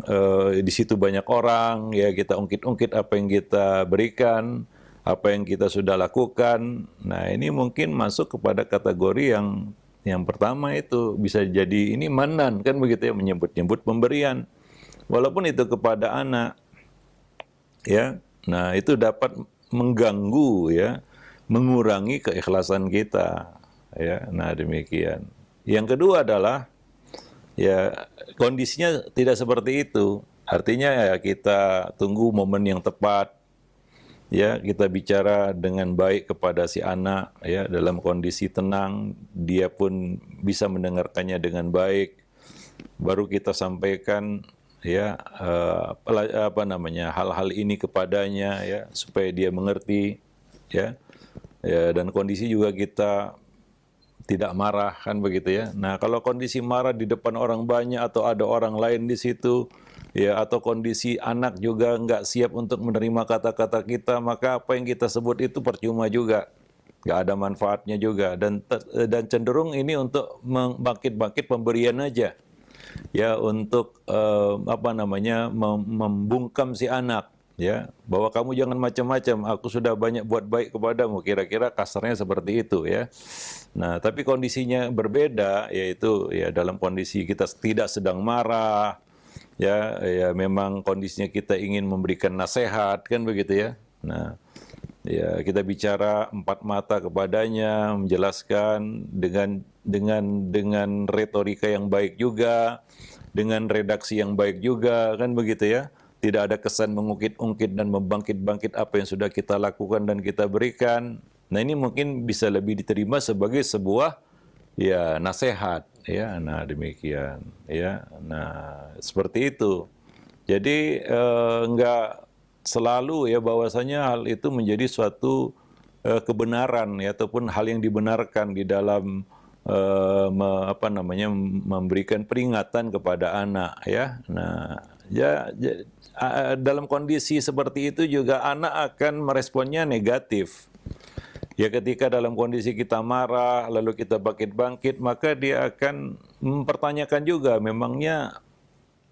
di situ banyak orang, ya kita ungkit-ungkit apa yang kita berikan, apa yang kita sudah lakukan. Nah ini mungkin masuk kepada kategori yang pertama itu bisa jadi ini manan kan begitu ya, menyebut-nyebut pemberian walaupun itu kepada anak ya. Nah itu dapat mengganggu ya, mengurangi keikhlasan kita ya. Nah demikian. Yang kedua adalah ya kondisinya tidak seperti itu, artinya ya kita tunggu momen yang tepat. Ya, kita bicara dengan baik kepada si anak ya, dalam kondisi tenang, dia pun bisa mendengarkannya dengan baik. Baru kita sampaikan ya apa namanya, hal-hal ini kepadanya ya, supaya dia mengerti ya. Ya, dan kondisi juga kita tidak marah kan begitu ya. Nah, kalau kondisi marah di depan orang banyak atau ada orang lain di situ ya, atau kondisi anak juga nggak siap untuk menerima kata-kata kita, maka apa yang kita sebut itu percuma juga, nggak ada manfaatnya juga, dan cenderung ini untuk membangkit-bangkit pemberian aja ya, untuk apa namanya, membungkam si anak ya, bahwa kamu jangan macam-macam, aku sudah banyak buat baik kepadamu, kira-kira kasarnya seperti itu ya. Nah, tapi kondisinya berbeda, yaitu ya dalam kondisi kita tidak sedang marah, ya memang kondisinya kita ingin memberikan nasihat kan begitu ya. Nah, ya kita bicara empat mata kepadanya, menjelaskan dengan retorika yang baik juga, dengan redaksi yang baik juga kan begitu ya. Tidak ada kesan mengungkit-ungkit dan membangkit-bangkit apa yang sudah kita lakukan dan kita berikan. Nah, ini mungkin bisa lebih diterima sebagai sebuah ya nasihat ya. Nah, demikian ya. Nah, seperti itu. Jadi enggak selalu ya bahwasanya hal itu menjadi suatu kebenaran ya, ataupun hal yang dibenarkan di dalam apa namanya, memberikan peringatan kepada anak ya. Nah, ya dalam kondisi seperti itu juga anak akan meresponnya negatif. Ya ketika dalam kondisi kita marah, lalu kita bangkit-bangkit, maka dia akan mempertanyakan juga, memangnya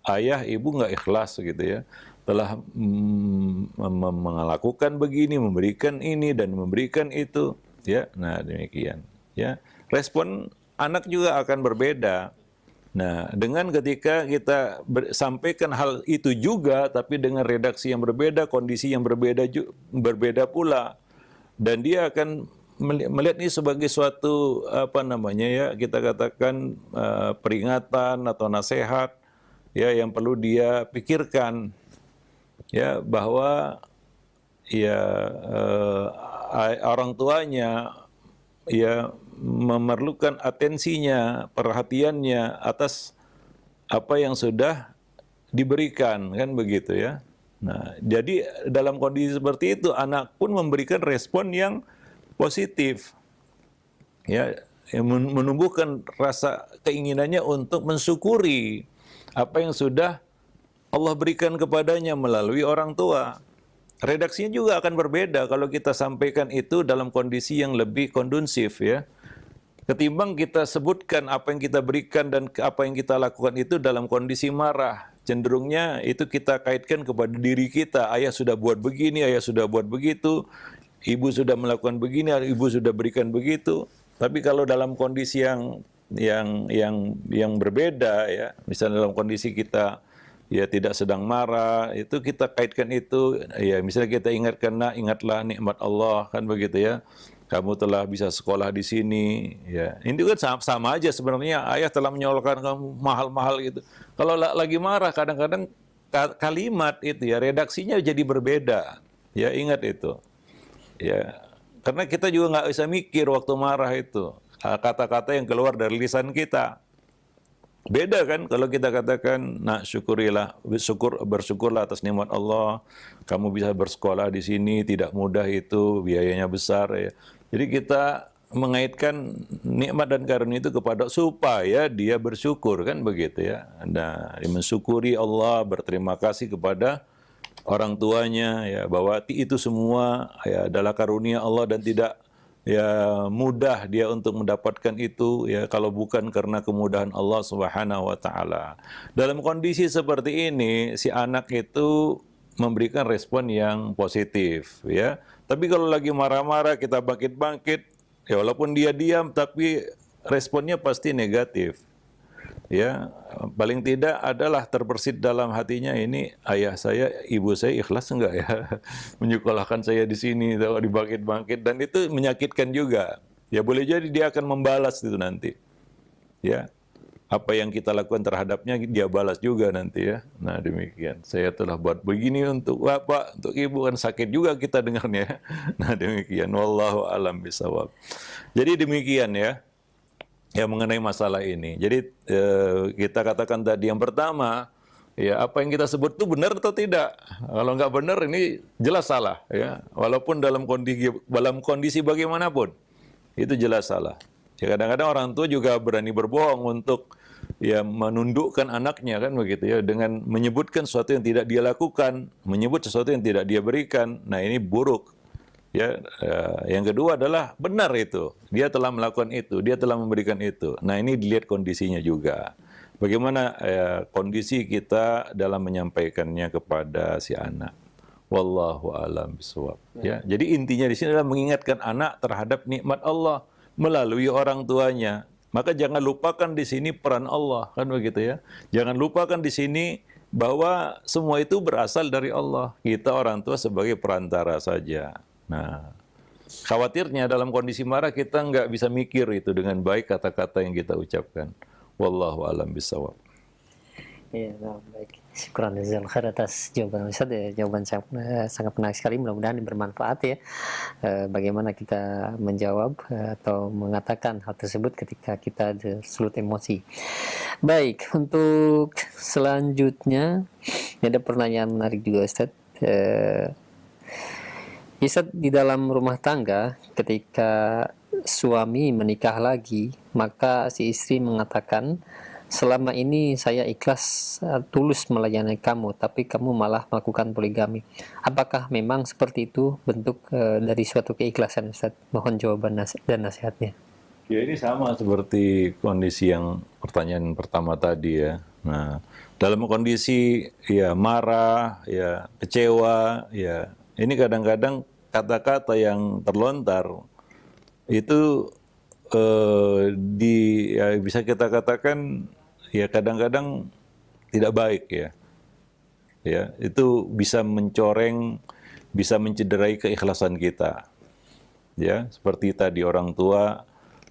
ayah ibu nggak ikhlas gitu ya, telah melakukan begini, memberikan ini dan memberikan itu ya. Nah demikian ya, respon anak juga akan berbeda. Nah, dengan ketika kita sampaikan hal itu juga, tapi dengan redaksi yang berbeda, kondisi yang berbeda pula, dan dia akan melihat ini sebagai suatu apa namanya ya, kita katakan peringatan atau nasihat ya, yang perlu dia pikirkan ya, bahwa ya orang tuanya ya memerlukan atensinya, perhatiannya atas apa yang sudah diberikan kan begitu ya. Nah, jadi dalam kondisi seperti itu anak pun memberikan respon yang positif ya, yang menumbuhkan rasa keinginannya untuk mensyukuri apa yang sudah Allah berikan kepadanya melalui orang tua. Redaksinya juga akan berbeda kalau kita sampaikan itu dalam kondisi yang lebih kondusif ya. ketimbang kita sebutkan apa yang kita berikan dan apa yang kita lakukan itu dalam kondisi marah. Cenderungnya itu kita kaitkan kepada diri kita. Ayah sudah buat begini, ayah sudah buat begitu, ibu sudah melakukan begini, ibu sudah berikan begitu. Tapi kalau dalam kondisi yang berbeda, ya, misalnya dalam kondisi kita ya tidak sedang marah, itu kita kaitkan itu, ya misalnya kita ingatkan, nak, ingatlah nikmat Allah, kan begitu ya. Kamu telah bisa sekolah di sini, ya. Ini kan sama aja sebenarnya. Ayah telah menyekolahkan kamu mahal-mahal gitu. Kalau lagi marah, kadang-kadang kalimat itu ya redaksinya jadi berbeda. Ya ingat itu. Ya, karena kita juga nggak bisa mikir waktu marah itu. Kata-kata yang keluar dari lisan kita. Beda kan kalau kita katakan, nak syukurilah, bersyukurlah atas nikmat Allah, kamu bisa bersekolah di sini, tidak mudah itu, biayanya besar ya. Jadi kita mengaitkan nikmat dan karunia itu kepada supaya dia bersyukur, kan begitu ya. Nah, mensyukuri Allah, berterima kasih kepada orang tuanya ya, bahwa itu semua ya adalah karunia Allah dan tidak ya mudah dia untuk mendapatkan itu ya kalau bukan karena kemudahan Allah Subhanahu wa taala. Dalam kondisi seperti ini si anak itu memberikan respon yang positif ya. Tapi kalau lagi marah-marah kita bangkit-bangkit ya walaupun dia diam tapi responnya pasti negatif. Ya, paling tidak adalah terbersit dalam hatinya, ini ayah saya, ibu saya ikhlas enggak ya menyekolahkan saya di sini, kalau dibangkit-bangkit, dan itu menyakitkan juga. Ya boleh jadi dia akan membalas itu nanti. Ya, apa yang kita lakukan terhadapnya dia balas juga nanti ya. Nah demikian, saya telah buat begini untuk bapak, untuk ibu, kan sakit juga kita dengarnya. Nah demikian, wallahu alam bisawab. Jadi demikian ya. Ya mengenai masalah ini. Jadi kita katakan tadi yang pertama, ya apa yang kita sebut itu benar atau tidak. Kalau nggak benar ini jelas salah. Ya walaupun dalam kondisi bagaimanapun itu jelas salah. Ya kadang-kadang orang tua juga berani berbohong untuk ya menundukkan anaknya, kan begitu ya, dengan menyebutkan sesuatu yang tidak dia lakukan, menyebut sesuatu yang tidak dia berikan. Nah ini buruk. Ya, yang kedua adalah benar itu. Dia telah melakukan itu, dia telah memberikan itu. Nah, ini dilihat kondisinya juga. Bagaimana kondisi kita dalam menyampaikannya kepada si anak. Wallahu a'lam bishawab. Ya, jadi intinya di sini adalah mengingatkan anak terhadap nikmat Allah melalui orang tuanya. Maka jangan lupakan di sini peran Allah, kan begitu ya. Jangan lupakan di sini bahwa semua itu berasal dari Allah. Kita orang tua sebagai perantara saja. Nah, khawatirnya dalam kondisi marah kita nggak bisa mikir itu dengan baik kata-kata yang kita ucapkan. Wallahu a'lam bishawab. Ya, baik. Syukran jazakallahu khair atas jawaban Ustaz ya. Jawaban sangat menarik sekali, mudah-mudahan bermanfaat ya. Bagaimana kita menjawab atau mengatakan hal tersebut ketika kita tersulut emosi. Baik, untuk selanjutnya ada pertanyaan menarik juga Ustaz. Ustaz, di dalam rumah tangga ketika suami menikah lagi, maka si istri mengatakan, selama ini saya ikhlas tulus melayani kamu, tapi kamu malah melakukan poligami. Apakah memang seperti itu bentuk dari suatu keikhlasan Ustaz? Mohon jawaban dan nasihatnya. Ya ini sama seperti kondisi yang pertanyaan pertama tadi ya. Nah, dalam kondisi ya marah, ya kecewa, ya ini kadang-kadang kata-kata yang terlontar itu ya bisa kita katakan ya kadang-kadang tidak baik ya. Ya, itu bisa mencoreng, bisa mencederai keikhlasan kita. Ya, seperti tadi orang tua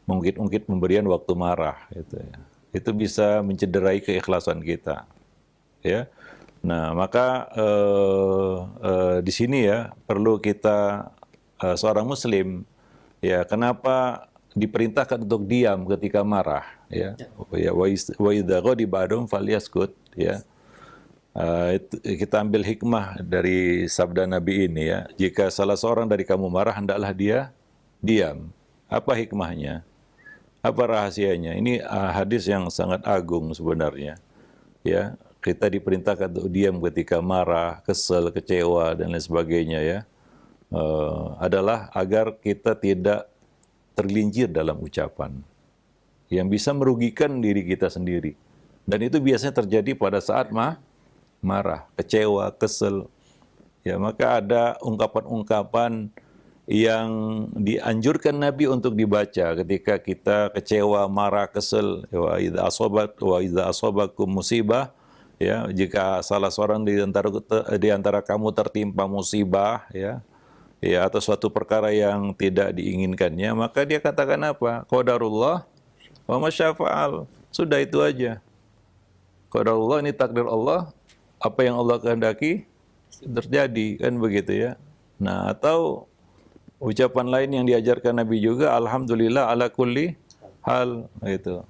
mengungkit-ungkit pemberian waktu marah gitu ya. Itu bisa mencederai keikhlasan kita. Ya. Nah, maka di sini ya perlu kita seorang muslim ya kenapa diperintahkan untuk diam ketika marah ya. Wa idza ghadiba ahadum falyaskut ya. Kita ambil hikmah dari sabda Nabi ini ya. Jika salah seorang dari kamu marah hendaklah dia diam. Apa hikmahnya? Apa rahasianya? Ini hadis yang sangat agung sebenarnya. Ya. Kita diperintahkan untuk diam ketika marah, kesel, kecewa, dan lain sebagainya ya. Adalah agar kita tidak tergelincir dalam ucapan. yang bisa merugikan diri kita sendiri. Dan itu biasanya terjadi pada saat marah, kecewa, kesel. Ya, maka ada ungkapan-ungkapan yang dianjurkan Nabi untuk dibaca ketika kita kecewa, marah, kesel. Wa idza asabakum musibah, ya, jika salah seorang di antara kamu tertimpa musibah, ya atau suatu perkara yang tidak diinginkannya, maka dia katakan apa? Qadarullah wa masyafa'al. Sudah itu aja. Qadarullah, ini takdir Allah, apa yang Allah kehendaki terjadi, kan begitu ya. Nah, atau ucapan lain yang diajarkan Nabi juga, alhamdulillah ala kulli hal, gitu.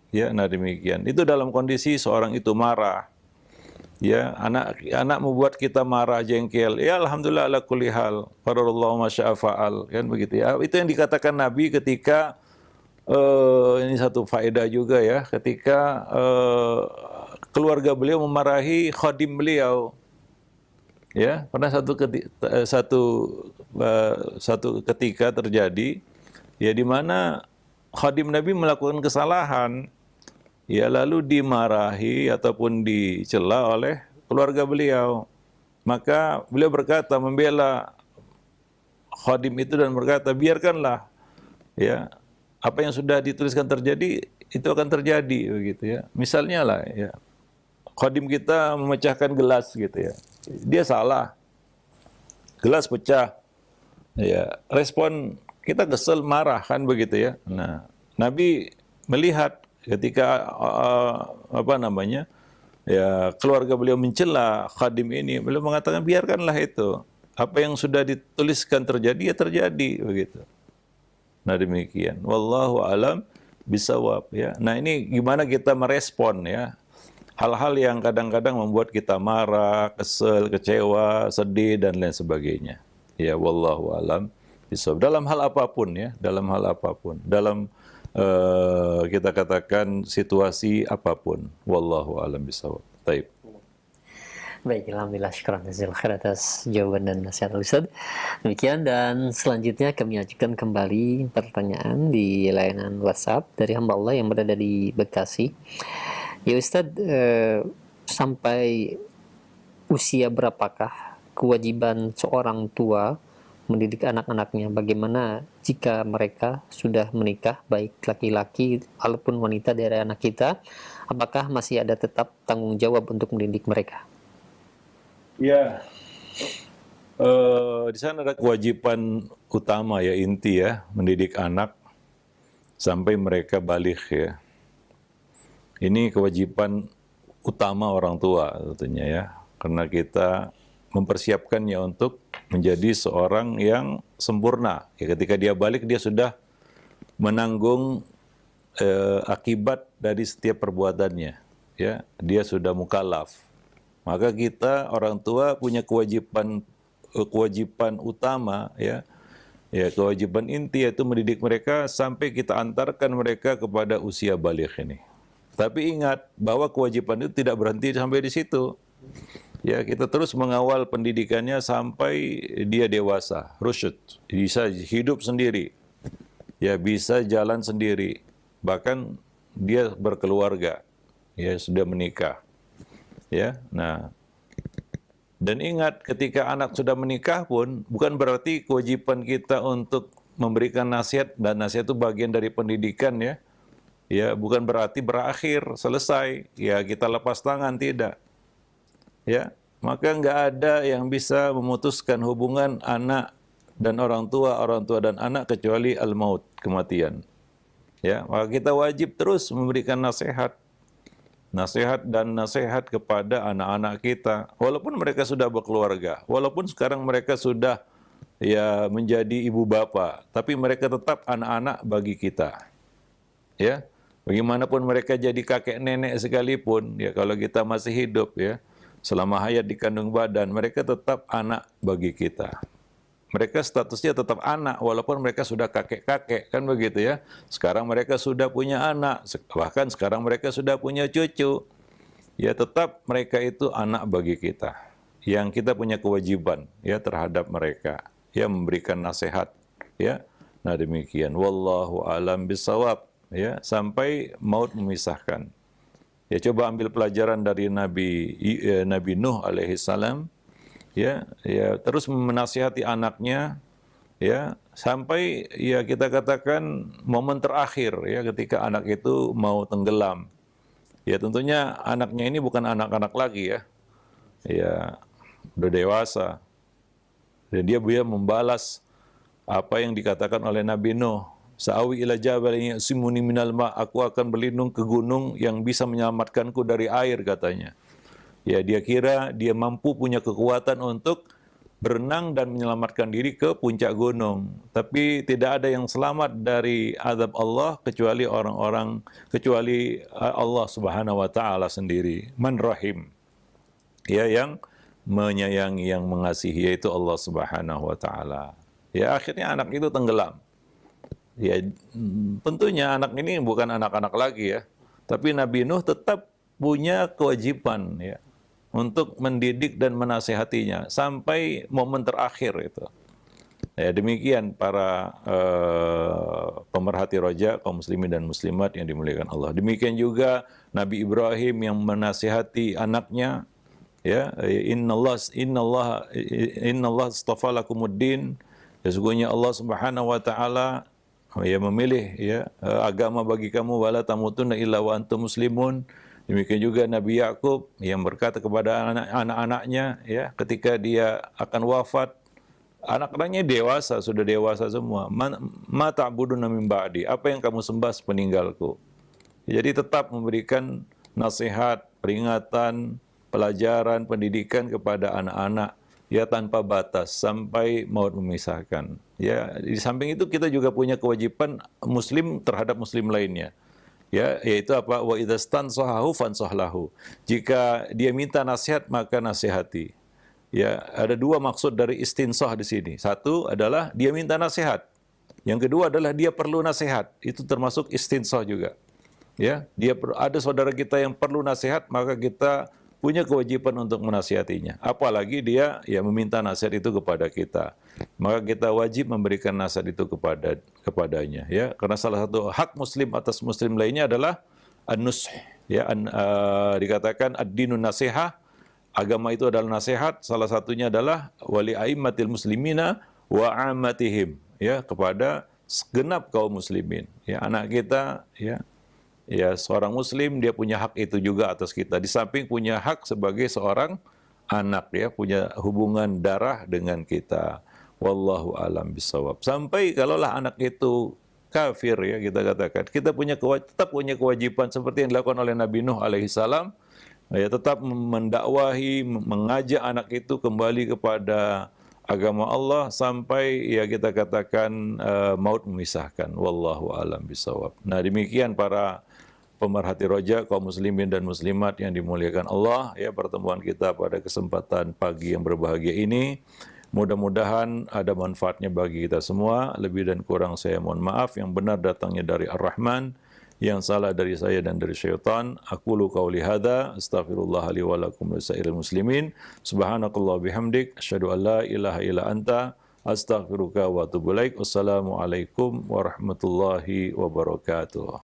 Ya, nah demikian. Itu dalam kondisi seorang itu marah. Ya, anak membuat kita marah, jengkel. Ya, alhamdulillah ala kulli hal. Qadarullah ma syaa fa'al, kan begitu ya. Itu yang dikatakan Nabi ketika ini satu faedah juga ya, ketika keluarga beliau memarahi khadim beliau. Ya, pernah satu ketika terjadi ya di mana khadim Nabi melakukan kesalahan, ya lalu dimarahi ataupun dicela oleh keluarga beliau. Maka beliau berkata, membela khadim itu dan berkata, biarkanlah ya apa yang sudah dituliskan terjadi itu akan terjadi, begitu ya. Misalnya lah ya, khadim kita memecahkan gelas gitu ya. Dia salah, gelas pecah, ya respon kita kesel, marah, kan begitu ya. Nah, Nabi melihat ketika ya keluarga beliau mencela khadim ini, beliau mengatakan biarkanlah itu, apa yang sudah dituliskan terjadi ya terjadi, begitu. Nah demikian, wallahu alam bisawab ya. Nah ini gimana kita merespon ya hal-hal yang kadang-kadang membuat kita marah, kesel, kecewa, sedih, dan lain sebagainya. Ya, wallahu alam bisawab. Dalam hal apapun ya, dalam hal apapun. Dalam kita katakan situasi apapun. Wallahu alam bisawab. Taib. Baik, alhamdulillah, syukran jazakallahu khair atas jawaban dan nasihat Ustaz. Demikian, dan selanjutnya kami ajukan kembali pertanyaan di layanan WhatsApp dari hamba Allah yang berada di Bekasi. Ya Ustadz, sampai usia berapakah kewajiban seorang tua mendidik anak-anaknya? Bagaimana jika mereka sudah menikah, baik laki-laki ataupun wanita dari anak kita? Apakah masih ada tetap tanggung jawab untuk mendidik mereka? Ya, di sana ada kewajiban utama ya, inti ya, mendidik anak sampai mereka baligh ya. Ini kewajiban utama orang tua tentunya ya, karena kita mempersiapkannya untuk menjadi seorang yang sempurna. Ya, ketika dia balik dia sudah menanggung akibat dari setiap perbuatannya. Ya, dia sudah mukallaf. Maka kita orang tua punya kewajiban utama ya. Ya, kewajiban inti yaitu mendidik mereka sampai kita antarkan mereka kepada usia baligh ini. Tapi ingat bahwa kewajiban itu tidak berhenti sampai di situ. Ya, kita terus mengawal pendidikannya sampai dia dewasa, rusyd, bisa hidup sendiri. Ya, bisa jalan sendiri. Bahkan dia berkeluarga, ya sudah menikah. Ya, nah. Dan ingat ketika anak sudah menikah pun bukan berarti kewajiban kita untuk memberikan nasihat, dan nasihat itu bagian dari pendidikan ya. Ya, bukan berarti berakhir, selesai, ya kita lepas tangan, tidak. Ya, maka nggak ada yang bisa memutuskan hubungan anak dan orang tua dan anak kecuali al-maut, kematian. Ya, maka kita wajib terus memberikan nasihat kepada anak-anak kita, walaupun mereka sudah berkeluarga, walaupun sekarang mereka sudah ya menjadi ibu bapak, tapi mereka tetap anak-anak bagi kita. Ya. Bagaimanapun mereka jadi kakek nenek sekalipun, ya kalau kita masih hidup ya, selama hayat di kandung badan, mereka tetap anak bagi kita. Mereka statusnya tetap anak, walaupun mereka sudah kakek-kakek, kan begitu ya. Sekarang mereka sudah punya anak, bahkan sekarang mereka sudah punya cucu. Ya tetap mereka itu anak bagi kita. Yang kita punya kewajiban ya terhadap mereka, ya memberikan nasihat, ya. Nah demikian. Wallahu alam bisawab. ya sampai maut memisahkan. Ya coba ambil pelajaran dari Nabi Nuh alaihi salam, ya terus menasihati anaknya, ya sampai ya kita katakan momen terakhir ya ketika anak itu mau tenggelam. Ya tentunya anaknya ini bukan anak-anak lagi ya. Ya udah dewasa. Dan dia membalas apa yang dikatakan oleh Nabi Nuh. Sa'awi ila jabalin ya'simuni minal ma'. Aku akan berlindung ke gunung yang bisa menyelamatkanku dari air, katanya. Ya dia kira dia mampu punya kekuatan untuk berenang dan menyelamatkan diri ke puncak gunung. Tapi tidak ada yang selamat dari azab Allah kecuali Allah Subhanahu wa taala sendiri. Man rahim. Ya yang menyayangi, yang mengasihi, yaitu Allah Subhanahu wa taala. Ya akhirnya anak itu tenggelam. Ya tentunya anak ini bukan anak-anak lagi ya. Tapi Nabi Nuh tetap punya kewajiban ya untuk mendidik dan menasehatinya sampai momen terakhir itu. Ya demikian para pemerhati roja kaum muslimin dan muslimat yang dimuliakan Allah. Demikian juga Nabi Ibrahim yang menasehati anaknya, ya innallaha astafa lakumuddin. Sesungguhnya Allah Subhanahu wa taala ya memilih ya agama bagi kamu, wala tamutunna illa wa antum muslimun. Demikian juga Nabi Yakub yang berkata kepada anak-anaknya ya ketika dia akan wafat, anak-anaknya dewasa, sudah dewasa semua. Ma ta'buduna min ba'di, apa yang kamu sembah sepeninggalku. Jadi tetap memberikan nasihat, peringatan, pelajaran, pendidikan kepada anak-anak ya tanpa batas sampai maut memisahkan. Ya, di samping itu kita juga punya kewajiban muslim terhadap muslim lainnya. Ya, yaitu apa? Wa idza stansahahu fansahlahu. Jika dia minta nasihat maka nasihati. Ya, ada dua maksud dari istinsah di sini. Satu adalah dia minta nasihat. Yang kedua adalah dia perlu nasihat. Itu termasuk istinsah juga. Ya, ada saudara kita yang perlu nasihat, maka kita punya kewajiban untuk menasihatinya. Apalagi dia ya meminta nasihat itu kepada kita. Maka kita wajib memberikan nasihat itu kepadanya ya. Karena salah satu hak muslim atas muslim lainnya adalah an-nush ya, dikatakan ad-dinun nasihah. Agama itu adalah nasihat, salah satunya adalah wali aimmatil muslimina wa ammatihim ya, kepada segenap kaum muslimin. Ya, anak kita ya seorang muslim, dia punya hak itu juga atas kita. Di samping punya hak sebagai seorang anak ya, punya hubungan darah dengan kita. Wallahu alam bisawab. Sampai kalaulah anak itu kafir ya, kita katakan, kita tetap punya kewajiban seperti yang dilakukan oleh Nabi Nuh alaihi salam. Ya, tetap mendakwahi, mengajak anak itu kembali kepada agama Allah sampai ya kita katakan maut memisahkan. Wallahu alam bisawab. Nah, demikian para pemerhati roja kaum muslimin dan muslimat yang dimuliakan Allah ya, pertemuan kita pada kesempatan pagi yang berbahagia ini. Mudah-mudahan ada manfaatnya bagi kita semua. Lebih dan kurang saya mohon maaf. Yang benar datangnya dari Ar-Rahman, yang salah dari saya dan dari syaitan. Aqulu qauli hadza astaghfirullah li wa lakum wa lisairil muslimin. Subhanakallah bihamdik asyhadu an la ilaha illa anta astaghfiruka wa atubu ilaik. Wassalamualaikum warahmatullahi wabarakatuh.